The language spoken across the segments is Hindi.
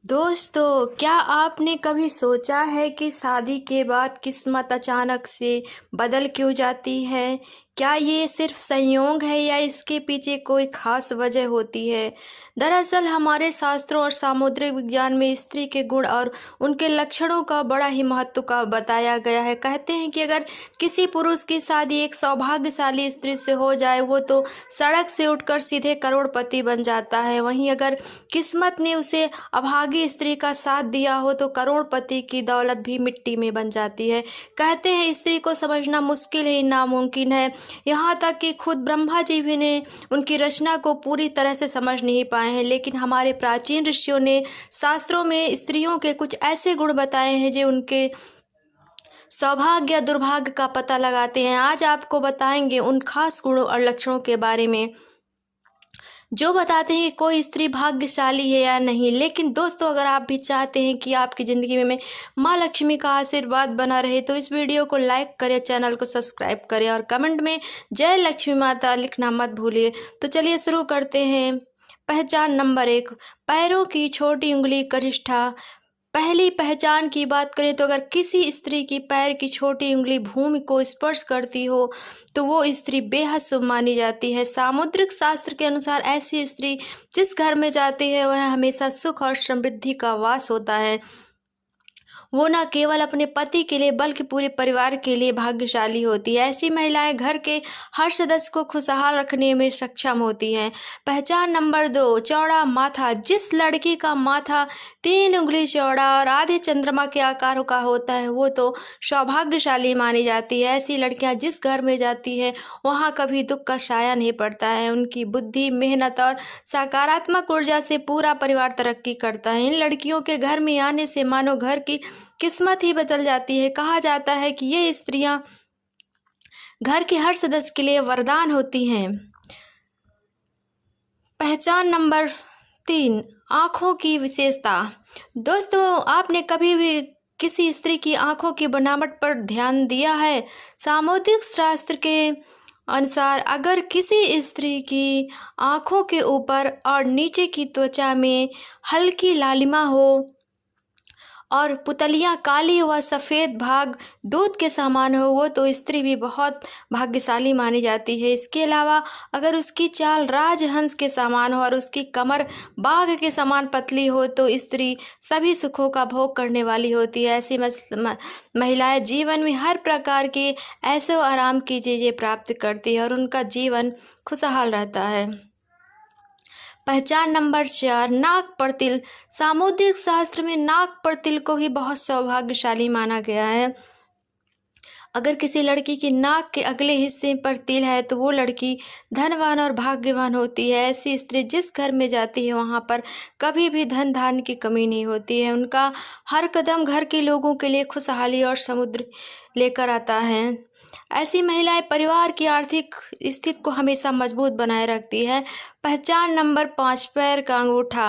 दोस्तों, क्या आपने कभी सोचा है कि शादी के बाद किस्मत अचानक से बदल क्यों जाती है? क्या ये सिर्फ संयोग है या इसके पीछे कोई खास वजह होती है? दरअसल हमारे शास्त्रों और सामुद्रिक विज्ञान में स्त्री के गुण और उनके लक्षणों का बड़ा ही महत्व का बताया गया है। कहते हैं कि अगर किसी पुरुष की शादी एक सौभाग्यशाली स्त्री से हो जाए, वो तो सड़क से उठकर सीधे करोड़पति बन जाता है। वहीं अगर किस्मत ने उसे अभागी स्त्री का साथ दिया हो तो करोड़पति की दौलत भी मिट्टी में बन जाती है। कहते हैं स्त्री को समझना मुश्किल ही नामुमकिन है। यहाँ तक कि खुद ब्रह्मा जी भी ने उनकी रचना को पूरी तरह से समझ नहीं पाए हैं, लेकिन हमारे प्राचीन ऋषियों ने शास्त्रों में स्त्रियों के कुछ ऐसे गुण बताए हैं जो उनके सौभाग्य या दुर्भाग्य का पता लगाते हैं। आज आपको बताएंगे उन खास गुणों और लक्षणों के बारे में जो बताते हैं कि कोई स्त्री भाग्यशाली है या नहीं। लेकिन दोस्तों, अगर आप भी चाहते हैं कि आपकी ज़िंदगी में माँ लक्ष्मी का आशीर्वाद बना रहे तो इस वीडियो को लाइक करें, चैनल को सब्सक्राइब करें और कमेंट में जय लक्ष्मी माता लिखना मत भूलिए। तो चलिए शुरू करते हैं। पहचान नंबर 1, पैरों की छोटी उंगली कनिष्ठा। पहली पहचान की बात करें तो अगर किसी स्त्री की पैर की छोटी उंगली भूमि को स्पर्श करती हो तो वो स्त्री बेहद शुभ मानी जाती है। सामुद्रिक शास्त्र के अनुसार ऐसी स्त्री जिस घर में जाती है वह हमेशा सुख और समृद्धि का वास होता है। वो न केवल अपने पति के लिए बल्कि पूरे परिवार के लिए भाग्यशाली होती है। ऐसी महिलाएं घर के हर सदस्य को खुशहाल रखने में सक्षम होती हैं। पहचान नंबर 2, चौड़ा माथा। जिस लड़की का माथा 3 उंगली चौड़ा और आधे चंद्रमा के आकार का होता है वो तो सौभाग्यशाली मानी जाती है। ऐसी लड़कियां जिस घर में जाती है वहाँ कभी दुख का साया नहीं पड़ता है। उनकी बुद्धि, मेहनत और सकारात्मक ऊर्जा से पूरा परिवार तरक्की करता है। इन लड़कियों के घर में आने से मानो घर की किस्मत ही बदल जाती है। कहा जाता है कि ये स्त्रियां घर के हर सदस्य के लिए वरदान होती हैं। पहचान नंबर 3, आँखों की विशेषता। दोस्तों, आपने कभी भी किसी स्त्री की आँखों की बनावट पर ध्यान दिया है? सामुद्रिक शास्त्र के अनुसार अगर किसी स्त्री की आँखों के ऊपर और नीचे की त्वचा में हल्की लालिमा हो और पुतलियाँ काली व सफ़ेद भाग दूध के समान हो वो तो स्त्री भी बहुत भाग्यशाली मानी जाती है। इसके अलावा अगर उसकी चाल राजहंस के समान हो और उसकी कमर बाघ के समान पतली हो तो स्त्री सभी सुखों का भोग करने वाली होती है। ऐसी महिलाएं जीवन में हर प्रकार के ऐशो आराम की चीज़ें प्राप्त करती है और उनका जीवन खुशहाल रहता है। पहचान नंबर 4, नाक पर तिल। सामुद्रिक शास्त्र में नाक पर तिल को भी बहुत सौभाग्यशाली माना गया है। अगर किसी लड़की की नाक के अगले हिस्से पर तिल है तो वो लड़की धनवान और भाग्यवान होती है। ऐसी स्त्री जिस घर में जाती है वहाँ पर कभी भी धन धान्य की कमी नहीं होती है। उनका हर कदम घर के लोगों के लिए खुशहाली और समुद्र लेकर आता है। ऐसी महिलाएं परिवार की आर्थिक स्थिति को हमेशा मजबूत बनाए रखती है। पहचान नंबर 5, पैर का अंगूठा।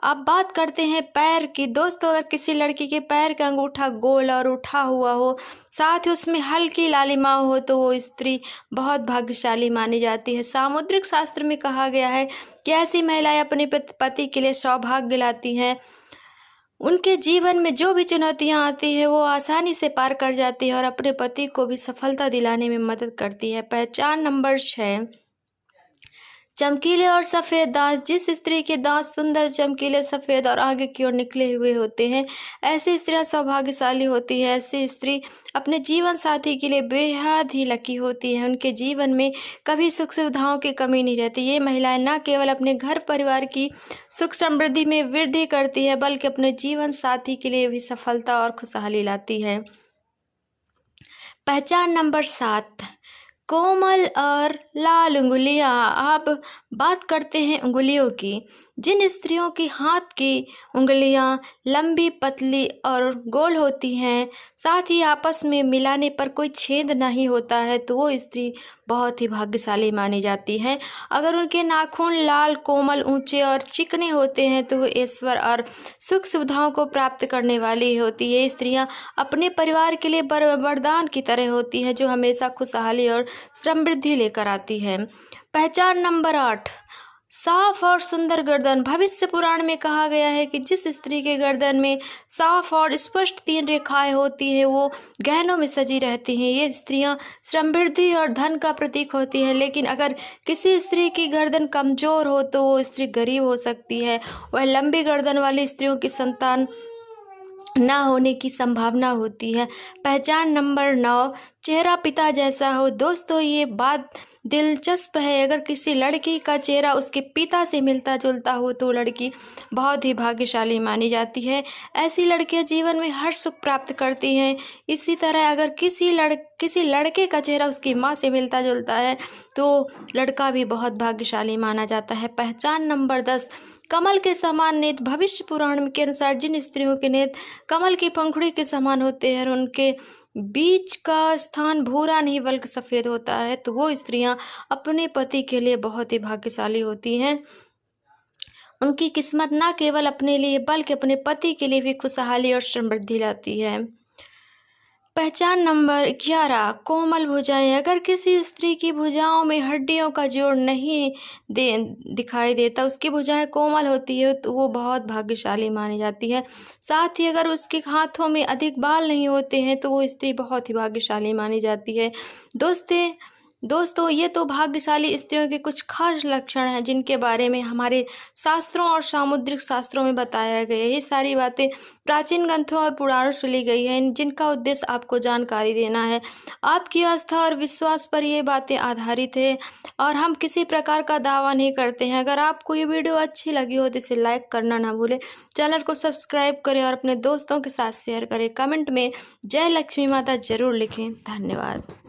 अब बात करते हैं पैर की। दोस्तों, अगर किसी लड़की के पैर का अंगूठा गोल और उठा हुआ हो, साथ ही उसमें हल्की लालिमा हो तो वो स्त्री बहुत भाग्यशाली मानी जाती है। सामुद्रिक शास्त्र में कहा गया है कि ऐसी महिलाएं अपने पति के लिए सौभाग्य लाती हैं। उनके जीवन में जो भी चुनौतियां आती है वो आसानी से पार कर जाती है और अपने पति को भी सफलता दिलाने में मदद करती है। पहचान नंबर 6, चमकीले और सफ़ेद दांत। जिस स्त्री के दांत सुंदर, चमकीले, सफ़ेद और आगे की ओर निकले हुए होते हैं ऐसी स्त्रियां सौभाग्यशाली होती है। ऐसी स्त्री अपने जीवन साथी के लिए बेहद ही लकी होती है। उनके जीवन में कभी सुख सुविधाओं की कमी नहीं रहती। ये महिलाएं न केवल अपने घर परिवार की सुख समृद्धि में वृद्धि करती है बल्कि अपने जीवन साथी के लिए भी सफलता और खुशहाली लाती है। पहचान नंबर 7, कोमल और लाल उंगलियां। आप बात करते हैं उंगलियों की। जिन स्त्रियों की हाथ की उंगलियां लंबी, पतली और गोल होती हैं, साथ ही आपस में मिलाने पर कोई छेद नहीं होता है तो वो स्त्री बहुत ही भाग्यशाली मानी जाती हैं। अगर उनके नाखून लाल, कोमल, ऊंचे और चिकने होते हैं तो वो ईश्वर और सुख सुविधाओं को प्राप्त करने वाली होती है। स्त्रियां अपने परिवार के लिए वरदान की तरह होती हैं जो हमेशा खुशहाली और समृद्धि लेकर आती है। पहचान नंबर 8, साफ और सुंदर गर्दन। भविष्य पुराण में कहा गया है कि जिस स्त्री के गर्दन में साफ और स्पष्ट 3 रेखाएं होती हैं वो गहनों में सजी रहती हैं। ये स्त्रियां समृद्धि और धन का प्रतीक होती हैं। लेकिन अगर किसी स्त्री की गर्दन कमजोर हो तो वो स्त्री गरीब हो सकती है। वह लंबी गर्दन वाली स्त्रियों की संतान ना होने की संभावना होती है। पहचान नंबर 9, चेहरा पिता जैसा हो। दोस्तों, ये बात दिलचस्प है। अगर किसी लड़की का चेहरा उसके पिता से मिलता जुलता हो तो लड़की बहुत ही भाग्यशाली मानी जाती है। ऐसी लड़कियां जीवन में हर सुख प्राप्त करती हैं। इसी तरह अगर किसी लड़के का चेहरा उसकी माँ से मिलता जुलता है तो लड़का भी बहुत भाग्यशाली माना जाता है। पहचान नंबर 10, कमल के समान नेत्र। भविष्य पुराण के अनुसार जिन स्त्रियों के नेत्र कमल की पंखुड़ी के समान होते हैं और उनके बीच का स्थान भूरा नहीं बल्कि सफ़ेद होता है तो वो स्त्रियां अपने पति के लिए बहुत ही भाग्यशाली होती हैं। उनकी किस्मत न केवल अपने लिए बल्कि अपने पति के लिए भी खुशहाली और समृद्धि लाती है। पहचान नंबर 11, कोमल भुजाएं। अगर किसी स्त्री की भुजाओं में हड्डियों का जोड़ नहीं दिखाई देता, उसकी भुजाएं कोमल होती है तो वो बहुत भाग्यशाली मानी जाती है। साथ ही अगर उसके हाथों में अधिक बाल नहीं होते हैं तो वो स्त्री बहुत ही भाग्यशाली मानी जाती है। दोस्तों, ये तो भाग्यशाली स्त्रियों के कुछ खास लक्षण हैं जिनके बारे में हमारे शास्त्रों और सामुद्रिक शास्त्रों में बताया गया है। ये सारी बातें प्राचीन ग्रंथों और पुराणों से ली गई हैं जिनका उद्देश्य आपको जानकारी देना है। आपकी आस्था और विश्वास पर ये बातें आधारित है और हम किसी प्रकार का दावा नहीं करते हैं। अगर आपको ये वीडियो अच्छी लगी हो तो इसे लाइक करना ना भूलें, चैनल को सब्सक्राइब करें और अपने दोस्तों के साथ शेयर करें। कमेंट में जय लक्ष्मी माता जरूर लिखें। धन्यवाद।